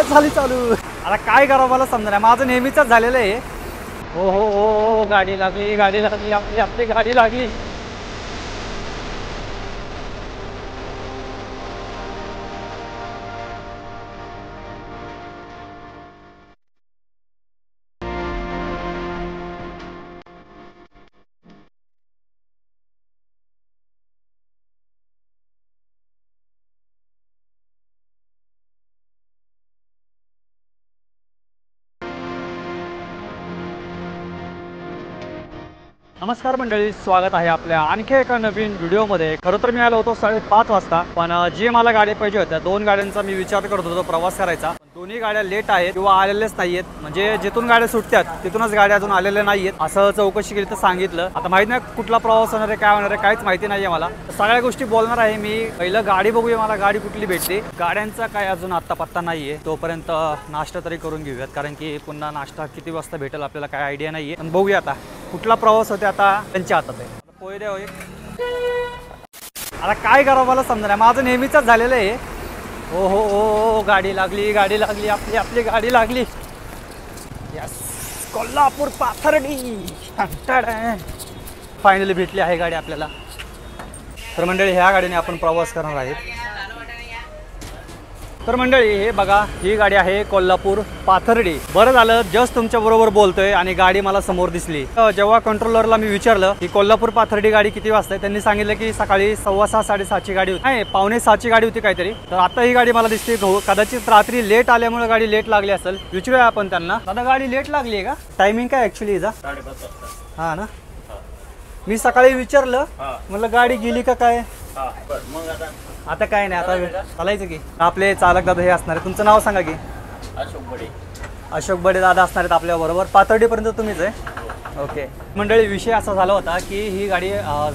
झाली चालू। आता काय करावं मला समजा नाही, माझं नेहमीच झालेलं आहे। हो हो हो, गाडी लागली गाडी लागली, आपली गाडी लागली। नमस्कार मंडळी, स्वागत आहे आपल्या आणखी एका नवीन व्हिडिओमध्ये। खरं तर मी आलो होतो 5:30 वाजता, पण जी मला गाडी पाहिजे होत्या 2 गाड्यांचा मी विचार करत होतो प्रवास करायचा। दोन्ही गाड्या लेट आहेत किंवा आलेल्याच नाहीयेत, म्हणजे जिथून गाड्या सुटतात तिथूनच गाड्या अजून आलेल्या नाहीयेत असं चौकशी केली तर सांगितलं। आता माहित नाही कुठला प्रवास होणार आहे, काय होणार आहे, काहीच माहिती नाहीये मला। सगळ्या गोष्टी बोलणार आहे मी। पहिलं गाडी बघूया, मला गाडी कुठली भेटते। गाड्यांचा काय अजून आता पत्ता नाहीये, तोपर्यंत नाश्ता तरी करून घेऊयात, कारण की पुन्हा नाश्ता किती वाजता भेटेल आपल्याला काय आयडिया नाहीये। पण बघूया आता कुठला प्रवास होते, आता त्यांच्या हातात आहे। पोहे द्या होय। आता काय करावं मला समजा नाही, माझं नेहमीच झालेलं आहे। हो हो हो, गाडी लागली गाडी लागली, आपली गाडी लागली। यस, कोल्हापूर पाथर्डी फायनली भेटली आहे गाडी आपल्याला। तर मंडळी ह्या गाडीने आपण प्रवास करणार आहेत। तर मंडळी हे बघा, ही गाडी आहे कोल्हापूर पाथर्डी। बरं झालं जस्ट तुमच्या बरोबर बोलतोय आणि गाडी मला समोर दिसली। जेव्हा कंट्रोलरला मी विचारलं की कोल्हापूर पाथर्डी गाडी किती वाजता आहे, त्यांनी सांगितलं की सकाळी 6:15 7:30ची गाडी होती, नाही 6:45ची गाडी होती काहीतरी। तर आता ही गाडी मला दिसते, कदाचित रात्री लेट आल्यामुळे गाडी लेट लागली असेल। विचारूया आपण त्यांना, दादा गाडी लेट लागली आहे का? टायमिंग काय ऍक्च्युली हिचा? 5:30 हा ना। मी सकाळी विचारलं, म्हटलं गाडी गेली का काय? आता काय नाही, आता चालायचं की। आपले चालक दादा हे असणार आहे, तुमचं नाव सांगा की? अशोक बडे दादा असणार आहेत आपल्या बरोबर। पाथर्डीपर्यंत तुम्हीच आहे? ओके मंडळी, विषय असा झाला होता की ही गाडी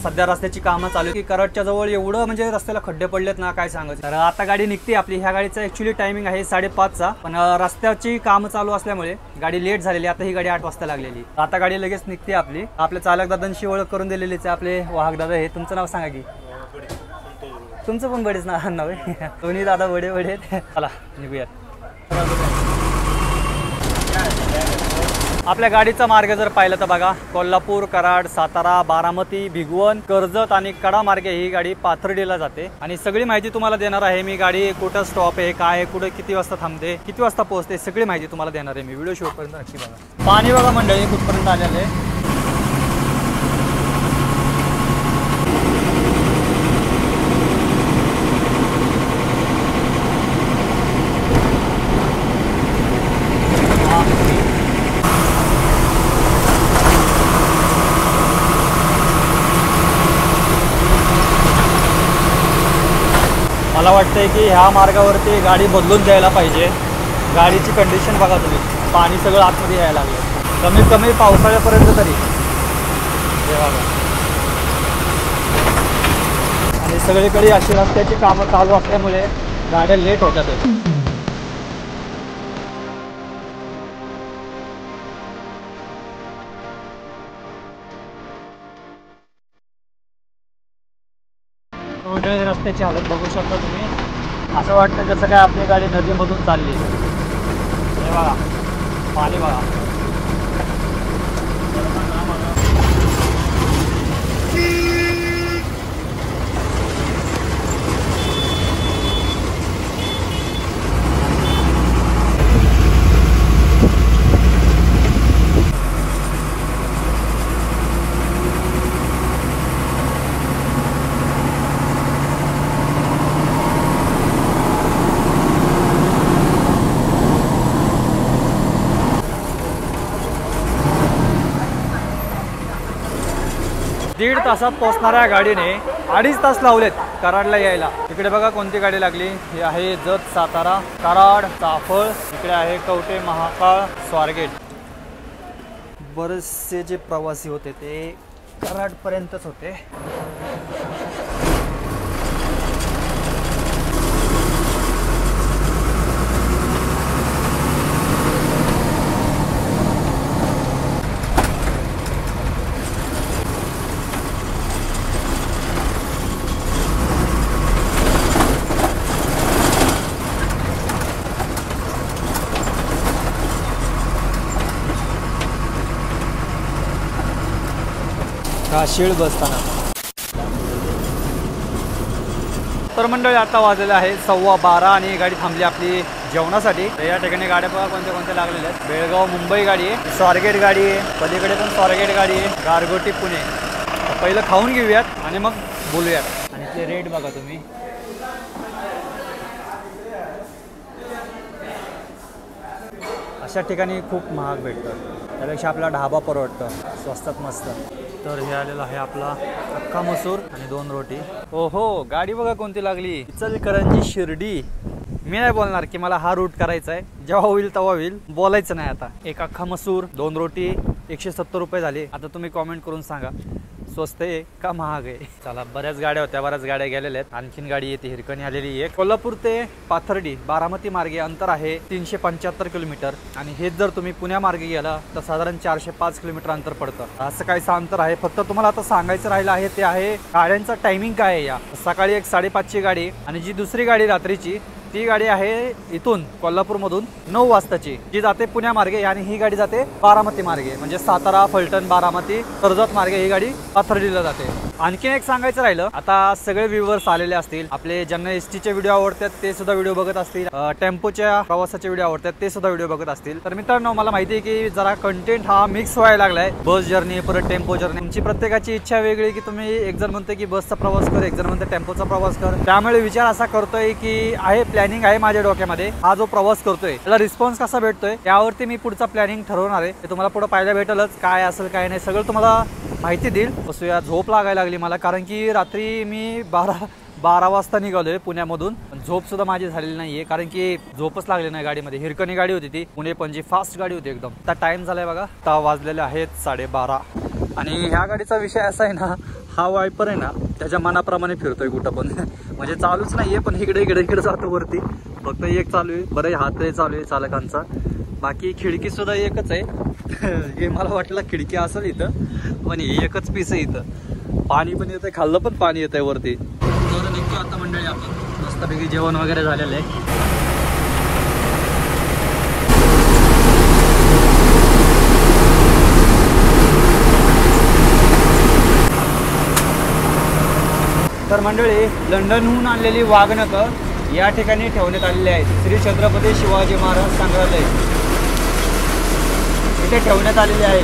सध्या रस्त्याची कामं चालू आहे की कराडच्या जवळ एवढं म्हणजे रस्त्याला खड्डे पडलेत ना, काय सांगायचं। तर आता गाडी निघते आपली। ह्या गाडीचा ऍक्च्युली टायमिंग आहे 5:30चा, पण रस्त्याची कामं चालू असल्यामुळे गाडी लेट झालेली। आता ही गाडी 8 वाजता लागलेली, आता गाडी लगेच निघते आपली। आपल्या चालक दादांशी ओळख करून दिलेलीच आहे, आपले वाहक दादा हे। तुमचं नाव सांगा की? तुमचं पण बडेच नाव आहे? दोन्ही दादा बडे बडे आहेत। चला निघूयात। आपल्या गाडीचा मार्ग जर पाहिलं तर बघा, कोल्हापूर, कराड, सातारा, बारामती, भिगवण, कर्जत आणि कडा मार्गे ही गाडी पाथर्डीला जाते। आणि सगळी माहिती तुम्हाला देणार आहे मी। गाडी कुठं स्टॉप आहे, काय आहे, कुठे किती वाजता थांबते, किती वाजता पोहोचते, सगळी माहिती तुम्हाला देणार आहे मी। व्हिडिओ शेवटपर्यंत नक्की बघा। पाणी बघा मंडळी कुठपर्यंत आलेलं आहे। मला वाटतंय की ह्या मार्गावरती गाडी बदलून द्यायला पाहिजे। गाडीची कंडिशन बघा तुम्ही, पाणी सगळं आतमध्ये यायला लागलं, कमीत कमी पावसाळ्यापर्यंत तरी हे बघा। आणि सगळीकडे अशी रस्त्याची कामं चालू असल्यामुळे गाड्या लेट होतात। रस्त्याची हालत बघू शकता तुम्ही, असं वाटतं जसं काय आपली गाडी नदीमधून चालली। हे बघा पाणी बघा। दीड तासात पोहोचणाऱ्या गाडीने 2.5 तास लावलेत कराडला यायला। इकडे बघा कोणती गाडी लागली, ही आहे जत सातारा, कराड, चाफळ, इकडे आहे कवठे महाकाळ, स्वारगेट। बरेचसे जे प्रवासी होते ते कराडपर्यंतच होते। बघा शीळ बसताना. तर मंडळी आता वाजलेलं आहे 12:15 आणि गाडी थांबली आपली जेवणासाठी. तर या ठिकाणी गाड्या बघा कोणत्या कोणत्या लागलेल्या आहेत. बेळगाव मुंबई गाडी आहे, स्वारगेट गाडी आहे, पलीकडे पण स्वारगेट गाडी आहे, गारगोटी पुणे. पहिलं खाऊन घेऊयात आणि मग बोलूयात. आणि ते रेट बघा तुम्ही. अशा ठिकाणी खूप महाग भेटतं, त्यापेक्षा आपला ढाबा परवडतं, स्वस्तात मस्त. तर हे आलेलं आहे आपला अख्खा मसूर आणि 2 रोटी. ओहो गाडी बघा कोणती लागली, इचलकरंजी शिर्डी. मी नाही बोलणार की मला हा रूट करायचा आहे, जेव्हा होईल तेव्हा होईल, बोलायचं नाही आता. एक अख्खा मसूर 2 रोटी 170 रुपये झाले. आता तुम्ही कॉमेंट करून सांगा स्वस्त आहे का महाग आहे. चला बऱ्याच गाड्या होत्या, बऱ्याच गाड्या गेलेल्या आहेत. आणखीन गाडी येते हिरकणी आलेली आहे. कोल्हापूर ते पाथर्डी बारामती मार्गे अंतर आहे 375 किलोमीटर. आणि हेच जर तुम्ही पुण्या मार्गे गेला तर साधारण 405 किलोमीटर अंतर पडतं. असं काहीसं अंतर आहे. फक्त तुम्हाला आता सांगायचं राहिलं आहे ते आहे गाड्यांचं टायमिंग काय आहे. या सकाळी एक 5:30ची गाडी आणि जी दुसरी गाडी रात्रीची ती गाडी आहे इथून कोल्हापूरमधून 9 वाजताची, जी जाते पुण्या मार्गे. आणि ही गाडी जाते बारामती मार्गे, म्हणजे सातारा, फलटण, बारामती, कर्जत मार्गे ही गाडी पाथर्डीला जाते. आणखीन एक सांगायचं राहिलं, आता सगळे व्ह्यूअर्स आलेले असतील आपले, ज्यांना एसटीचे व्हिडिओ आवडतात ते सुद्धा व्हिडिओ बघत असतील, टेम्पोच्या प्रवासाचे व्हिडिओ आवडतात ते सुद्धा व्हिडिओ बघत असतील. तर मित्रांनो मला माहिती आहे की जरा कंटेंट हा मिक्स व्हायला लागलाय. बस जर्नी परत टेम्पो जर्नी. तुमची प्रत्येकाची इच्छा वेगळी, की तुम्ही एक जण म्हणते की बसचा प्रवास कर, एक जण म्हणते टेम्पोचा प्रवास कर. त्यामुळे विचार असा करतोय की आहे प्लॅनिंग आहे माझ्या डोक्यामध्ये, हा जो प्रवास करतोय त्याला रिस्पॉन्स कसा भेटतोय यावरती मी पुढचा प्लॅनिंग ठरवणार आहे. ते तुम्हाला पुढे पाहायला भेटेलच, काय असेल काय नाही सगळं तुम्हाला माहिती देईल. बसूया. झोप लागायला लागली मला, कारण की रात्री मी 12 वाजता निघालोय पुण्यामधून. झोप सुद्धा माझी झालेली नाहीये, कारण की झोपच लागली नाही गाडीमध्ये. हिरकणी गाडी होती ती, पुणे पणजी फास्ट गाडी होती एकदम. आता टाइम झालाय बघा, आता वाजलेले आहेत 12:30. आणि ह्या गाडीचा विषय असा आहे ना, हा वायपर आहे ना त्याच्या मनाप्रमाणे फिरतोय कुठं पण. म्हणजे चालूच नाहीये, पण इकडे इकडे इकडे जातो वरती. फक्त एक चालू आहे, बरं हात चालू आहे चालकांचा. बाकी खिडकी सुद्धा एकच आहे. हे मला वाटलं खिडकी असेल इथं, पण एकच पीस आहे इथं. पाणी पण येतंय, खाल्लं पण पाणी येतंय वरती. तर निघतो आता मंडळी आपण. मस्तपैकी जेवण वगैरे झालेलं आहे. तर मंडळी लंडनहून आणलेली वाघनखं या ठिकाणी ठेवण्यात आलेली आहेत. श्री छत्रपती शिवाजी महाराज संग्रहालय इथे ठेवण्यात आलेली आहे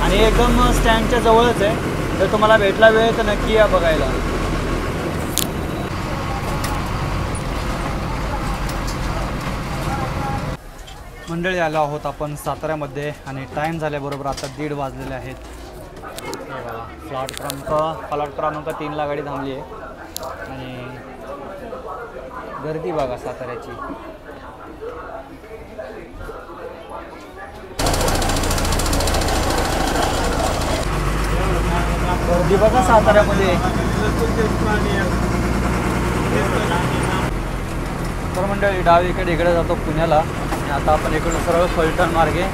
आणि एकदम स्टँडच्या जवळच आहे. जर तुम्हाला भेटला वेळ तर नक्की या बघायला. मंडळी आलो आहोत आपण साताऱ्यामध्ये आणि टाईम झाल्याबरोबर आता 1:30 वाजलेले आहेत. प्लॉट क्रमांक 3ला गाडी थांबली आहे आणि गर्दी बघा साताऱ्याची. गर्दी बघा साताऱ्यामध्ये. तर मंडळी डावीकडे इकडे जातो पुण्याला आणि आता आपण इकडून सरळ फलटण मार्गे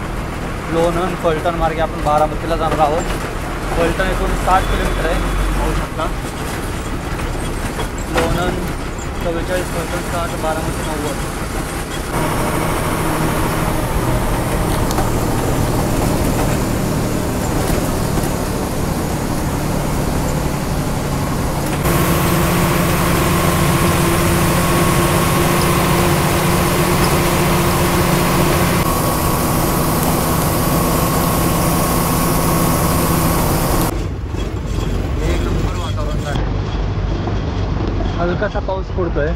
लोणंद फलटण मार्गे आपण बारामतीला जाणार आहोत. फलटण इथून 60 किलोमीटर आहे, पाहू शकता. लोणंद 44, फलटण 60, बारामती 90. हलकासा पाऊस पडतोय.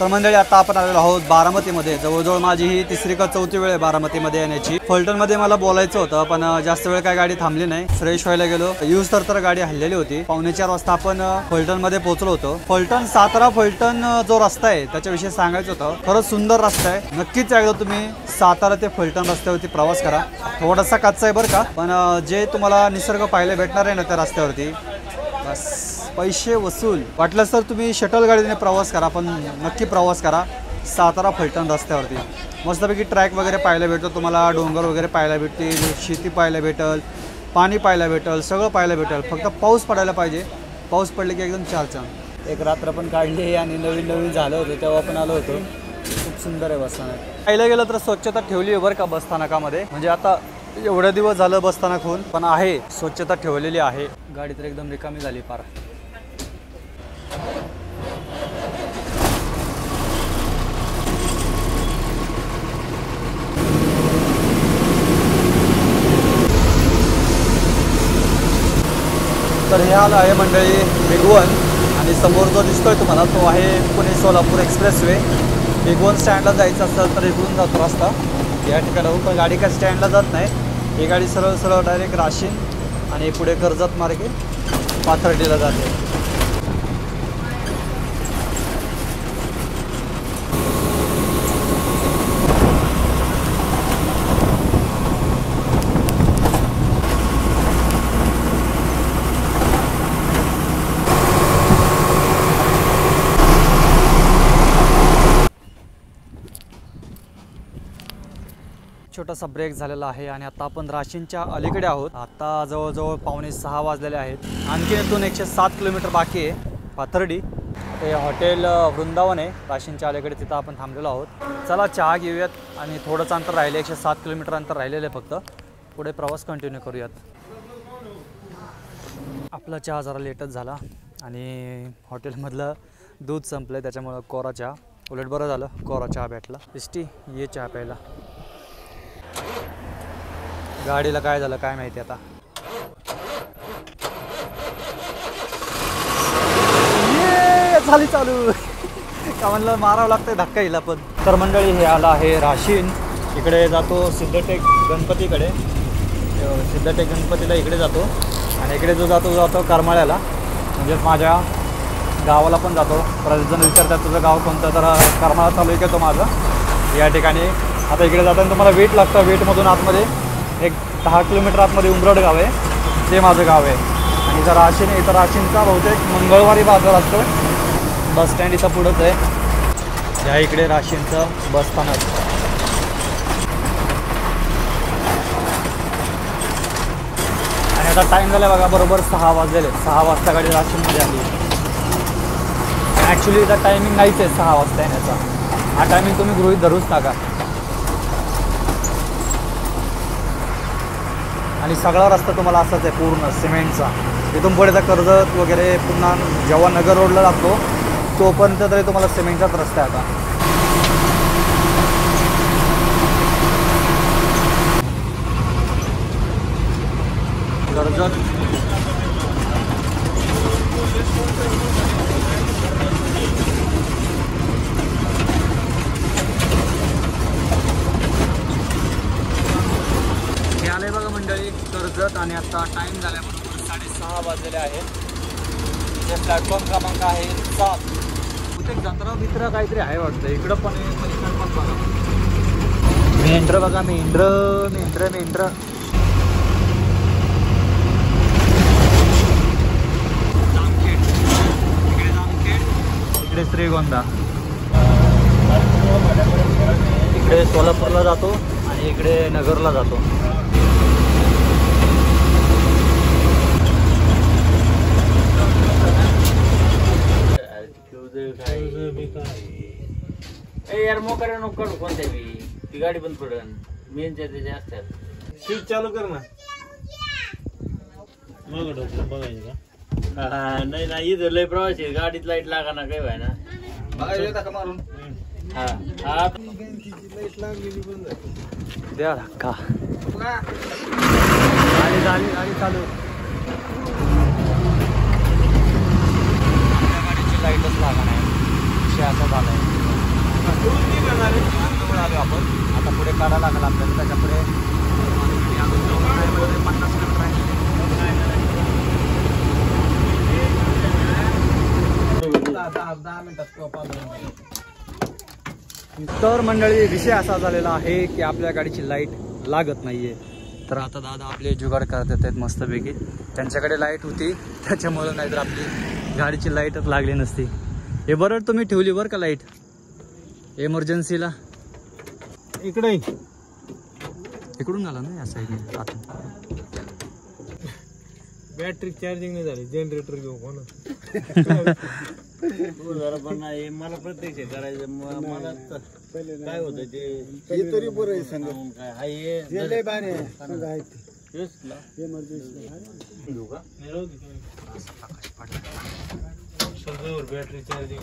तर मंडळी आता आपण आलेलो आहोत बारामतीमध्ये. जवळजवळ माझी ही तिसरी का चौथी वेळ आहे बारामतीमध्ये येण्याची. फलटणमध्ये मला बोलायचं होतं पण जास्त वेळ काय गाडी थांबली नाही. फ्रेश व्हायला गेलो. यूज तर गाडी हल्लेली होती. 4:45 वाजता आपण फलटणमध्ये पोहोचलो होतो. फलटण सातारा फलटण जो रस्ता आहे त्याच्याविषयी सांगायचं होतं. खरंच सुंदर रस्ता आहे. नक्कीच एकदा तुम्ही सातारा ते फलटण रस्त्यावरती प्रवास करा. थोडासा कच्चा आहे बरं का, पण जे तुम्हाला निसर्ग पाहायला भेटणार आहे ना त्या रस्त्यावरती, बस पैसे वसूल. वाटलंच तर तुम्ही शटल गाडीने प्रवास करा, पण नक्की प्रवास करा सातारा फलटण रस्त्यावरती. मस्तपैकी ट्रॅक वगैरे पाहायला भेटतो तुम्हाला, डोंगर वगैरे पाहायला भेटतील, शेती पाहायला भेटेल, पाणी पाहायला भेटेल, सगळं पाहायला भेटेल. फक्त पाऊस पडायला पाहिजे. पाऊस पडले की एकदम छान. एक रात्र पण काढली आणि नवीन झालं होतं तेव्हा पण आलो होतो. खूप सुंदर आहे बसस्थानक. पाहिलं गेलं तर स्वच्छता ठेवली आहे बरं का बसस्थानकामध्ये. म्हणजे आता एवढ्या दिवस झालं बसस्थानक होऊन, पण आहे स्वच्छता ठेवलेली आहे. गाडी तर एकदम रिकामी झाली पार. तर हे हाल आहे मंडळी भिगवण, आणि समोर जो दिसतोय तुम्हाला तो आहे पुणे सोलापूर एक्सप्रेसवे. भिगवण स्टँडला जायचं असेल तर इकडून जातो रस्ता या ठिकाणाहून, पण गाडी काय स्टँडला जात नाही. ही गाडी सरळ डायरेक्ट राशीन आणि पुढे कर्जत मार्गे पाथर्डीला जाते. छोटासा ब्रेक झालेला आहे आणि आता आपण राशींच्या अलीकडे आहोत. आता जवळजवळ 5:45 वाजलेले आहेत. आणखी इथून 107 किलोमीटर बाकी आहे पाथर्डी. हे हॉटेल वृंदावन आहे राशींच्या अलीकडे, तिथं आपण थांबलेलो आहोत. चला चहा घेऊयात आणि थोडंच अंतर राहिले, 107 किलोमीटर अंतर राहिलेलं आहे फक्त. पुढे प्रवास कंटिन्यू करूयात. आपला चहा जरा लेटच झाला आणि हॉटेलमधलं दूध संपलं आहे त्याच्यामुळं कोरा चहा. उलट बरं झालं कोरा चहा भेटला. इष्टी ये चहा प्यायला. गाडीला काय झालं काय माहिती आता. झाली चालू का म्हणलं मारावं लागतंय धक्का हिला पण. तर मंडळी हे आलं आहे राशीन. इकडे जातो सिद्धटेक गणपतीकडे. सिद्धटेक गणपतीला इकडे जातो आणि इकडे जो जातो करमाळ्याला, म्हणजे माझ्या गावाला पण जातो. प्रत्येकजण विचारतात तुझं गाव कोणतं, तर करमाळा चालू आहे तो माझं या ठिकाणी. आता इकडे जाताना तुम्हाला वेट लागतं. वेटमधून आतमध्ये एक 10 किलोमीटर आतमध्ये उमरड गाव आहे, ते माझं गाव आहे. आणि इथं राशीनचा बहुतेक मंगळवारी बाजार असतो. बस स्टँड इथं पुढंच आहे. या इकडे राशीनचं बसस्थानक. आणि आता टाईम झाला बघा, बरोबर 6 वाजलेले. 6 वाजता गाडी राशीनमध्ये आली. ॲक्च्युली इथं टायमिंग नाहीच आहे 6 वाजता येण्याचा. हा टायमिंग तुम्ही गृहीत धरूच नका. आणि सगळा रस्ता तुम्हाला असाच आहे पूर्ण सिमेंटचा. इथून पुढे तर कर्जत वगैरे पुन्हा जेव्हा नगर रोडला लागतो तोपर्यंत तरी तुम्हाला सिमेंटचाच रस्ता आहे आता. कर्जत आले बघा मंडळी कर्जत. आणि आता टाईम झाल्याबरोबर 6:30 वाजलेले आहेत. जे प्लॅटफॉर्म क्रमांक आहे 7. कुठे जत्रा बित्रा काहीतरी आहे वाटतं. इकडं पण परिसर पण बघा. मेंढर बघा, मेंढर. इकडे श्रीगोंदा. इकडे सोलापूरला जातो आणि इकडे नगरला जातो. यार मोकळ्या नको कोणत्या ती गाडी बंद पडन. मेन त्याचे असतात. स्विच चालू कर ना. मग डोकं बघायचं का? नाही नाही, इथं लय प्रवास आहे. गाडीत लाईट लागा ना, काय व्हाय ना. मारून हा हा द्या धक्का. गाडी चालू. गाडीची लाईटच लागा नाही. असा झालाय. जवळ आलो आपण. आता पुढे काढायला लागला आपल्याला त्याच्या पुढे 50 किलोमीटर आहे. तर मंडळी विषय असा झालेला आहे की आपल्या गाडीची लाईट लागत नाहीये. तर आता दादा आपले जुगाड करतात आहेत मस्तपैकी. त्यांच्याकडे लाईट होती त्याच्यामुळं, नाहीतर आपली गाडीची लाईटच लागली नसती. हे बरं तुम्ही ठेवली बरं का लाईट एमर्जन्सीला. इकडे इकडून आला ना या साईडने. आता बॅटरी चार्जिंग नाही झाली, जनरेटर घेऊ कोण. मला प्रत्यक्ष करायचं. मला काय होतं ते तरी बरं सांग काय बॅटरी चार्जिंग.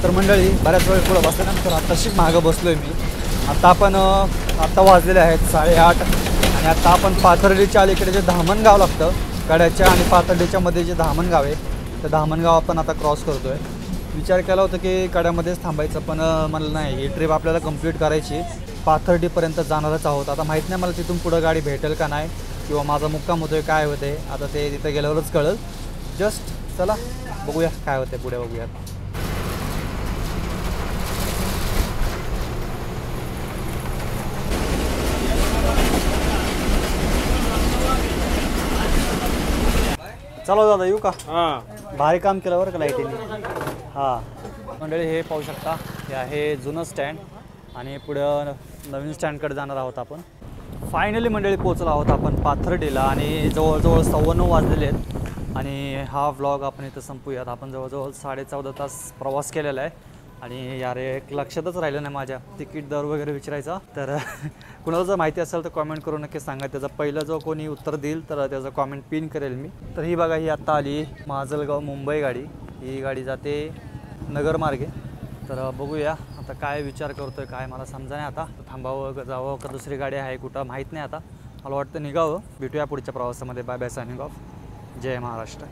तर मंडळी बऱ्याच वेळ पुढं बसल्यानंतर आत्ताशी मागं बसलोय मी. आता वाजलेले आहेत 8:30 आणि आता आपण पाथर्डीच्या अलीकडे जे धामणगाव लागतं, कड्याच्या आणि पाथर्डीच्या मध्ये जे धामणगाव आहे, तर धामणगाव आपण आता क्रॉस करतोय. विचार केला होता की कड्यामध्येच थांबायचं, पण मला नाही, ही ट्रिप आपल्याला कंप्लीट करायची. पाथर्डीपर्यंत जाणारच आहोत. आता माहीत नाही मला तिथून पुढं गाडी भेटेल का नाही, किंवा माझा मुक्काम होतोय काय होते, आता ते तिथं गेल्यावरच कळेल. जस्ट चला बघूया काय होते पुढे, बघूयात. चलो दादा येऊ का. भारी काम केलं बरं का लाईटीने. हां मंडळी हे पाहू शकता, हे आहे जुनं स्टँड आणि पुढं नवीन स्टँडकडे जाणार आहोत आपण. फायनली मंडळी पोहोचलो आहोत आपण पाथर्डीला आणि जवळजवळ 9:15 वाजलेले आहेत. आणि हा व्लॉग आपण इथं संपूयात. आपण जवळजवळ 14.5 तास प्रवास केलेला आहे. आणि यार एक लक्षातच राहिलं नाही माझ्या तिकीट दर वगैरे विचारायचा. तर कुणाला जर माहिती असेल तर कॉमेंट करून नक्की सांगा. त्याचं पहिलं जो कोणी उत्तर देईल तर त्याचं कॉमेंट पिन करेल मी. तर ही बघा, ही आत्ता आली माजलगाव मुंबई गाडी. ही गाडी जाते नगरमार्गे. तर बघूया आता काय विचार करतोय काय मला समजा नाही. आता थांबावं जावं का दुसरी गाडी आहे कुठं माहीत नाही. आता मला वाटतं निघावं. भेटूया पुढच्या प्रवासामध्ये. Bye bye, signing off. जय महाराष्ट्र.